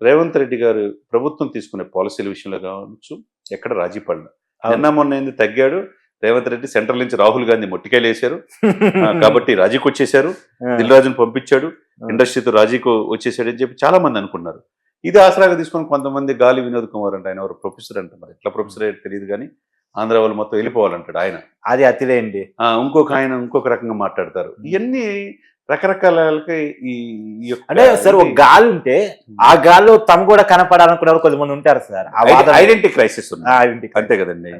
రేవంత్ రెడ్డి గారు ప్రభుత్వం తీసుకునే పాలసీల విషయంలో కావచ్చు, ఎక్కడ రాజీ పడలేదు. నిన్న మొన్న ఏంది తగ్గాడు. రేవంత్ రెడ్డి సెంట్రల్ నుంచి రాహుల్ గాంధీ మొట్టికాయలు వేశారు. కాబట్టి రాజీకి వచ్చేశారు. దిల్ రాజును పంపించాడు. ఇండస్ట్రీతో రాజీకు వచ్చేసాడని చెప్పి చాలా మంది అనుకున్నారు. ఇది ఆసరాగా తీసుకొని కొంతమంది గాలి వినోద్ కుమార్ అంటే ఆయన ఎవరు ప్రొఫెసర్ అంట, మరి ఎట్లా ప్రొఫెసర్ అయితే తెలియదు కానీ ఆంధ్ర వాళ్ళు మొత్తం వెళ్ళిపోవాలంటాడు ఆయన. అది అతిలేండి. ఆయన ఇంకొక రకంగా మాట్లాడతారు. ఇవన్నీ రకరకాలకి ఈ అంటే సార్ ఒక గాలి ఉంటే ఆ గాల్లో తమ కూడా కనపడాలనుకునే కొంతమంది ఉంటారు సార్. ఐడెంటిటీ క్రైసిస్ ఉంది అంతే కదండి.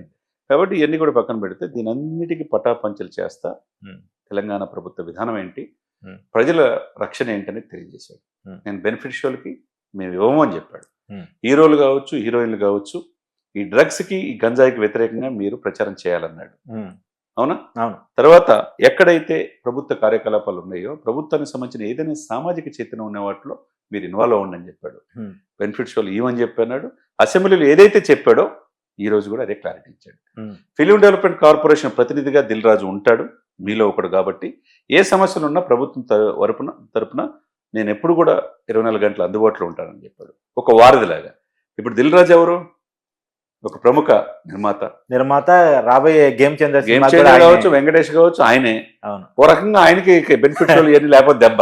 కాబట్టి ఇవన్నీ కూడా పక్కన పెడితే దీని అన్నిటికీ పటాపంచలు చేస్తా తెలంగాణ ప్రభుత్వ విధానం ఏంటి, ప్రజల రక్షణ ఏంటని తెలియజేశాడు. నేను బెనిఫిషియల్కి మేము ఇవ్వము అని చెప్పాడు. హీరోలు కావచ్చు, హీరోయిన్లు కావచ్చు, ఈ డ్రగ్స్ కి ఈ గంజాయికి వ్యతిరేకంగా మీరు ప్రచారం చేయాలన్నాడు. అవునా? అవును. తర్వాత ఎక్కడైతే ప్రభుత్వ కార్యకలాపాలు ఉన్నాయో ప్రభుత్వానికి సంబంధించిన ఏదైనా సామాజిక చైతన్యం ఉన్న వాటిలో మీరు ఇన్వాల్వ్ అవ్వండి అని చెప్పాడు. బెనిఫిట్స్ వాళ్ళు ఇవ్వని చెప్పన్నాడు. అసెంబ్లీలో ఏదైతే చెప్పాడో ఈ రోజు కూడా అదే క్లారిటీ ఇచ్చాడు. ఫిలిం డెవలప్మెంట్ కార్పొరేషన్ ప్రతినిధిగా దిల్ రాజు ఉంటాడు, మీలో ఒకడు. కాబట్టి ఏ సమస్యలు ఉన్నా ప్రభుత్వం తరపున నేను ఎప్పుడు కూడా 24 గంటలు అందుబాటులో ఉంటానని చెప్పాడు. ఒక వారధిలాగా. ఇప్పుడు దిల్ రాజు ఎవరు? ఒక ప్రముఖ నిర్మాత, రాబోయే గేమ్ చేంజర్ కావచ్చు, వెంకటేష్ కావచ్చు, ఆయనే. ఓ రకంగా ఆయనకి బెనిఫిట్స్ ఇవన్నీ లేకపోతే దెబ్బ.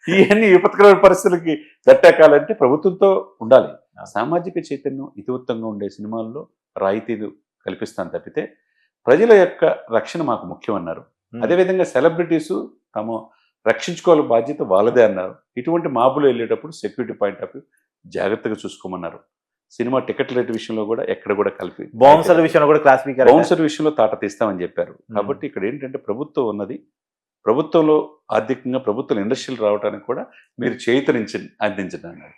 ఇవన్నీ విపత్కరమైన పరిస్థితులకి గట్టెక్కాలంటే ప్రభుత్వంతో ఉండాలి. సామాజిక చైతన్యం ఇతివృత్తంగా ఉండే సినిమాల్లో రాయితీలు కల్పిస్తాను తప్పితే ప్రజల యొక్క రక్షణ మాకు ముఖ్యం అన్నారు. అదేవిధంగా సెలబ్రిటీస్ తాము రక్షించుకోవాలి, బాధ్యత వాళ్ళదే అన్నారు. ఇటువంటి మాబులు వెళ్ళేటప్పుడు సెక్యూరిటీ పాయింట్ ఆఫ్ వ్యూ జాగ్రత్తగా చూసుకోమన్నారు. సినిమా టికెట్ రేట్ విషయంలో కూడా ఎక్కడ కూడా కలిపి బౌన్సర్ విషయంలో కూడా బౌన్సర్ విషయంలో తాట తీస్తామని చెప్పారు. కాబట్టి ఇక్కడ ఏంటంటే ప్రభుత్వం ఉన్నది, ప్రభుత్వంలో ఆర్థికంగా ప్రభుత్వం ఇండస్ట్రీలు రావడానికి కూడా మీరు చేయూతనించి అందించండి అన్నారు.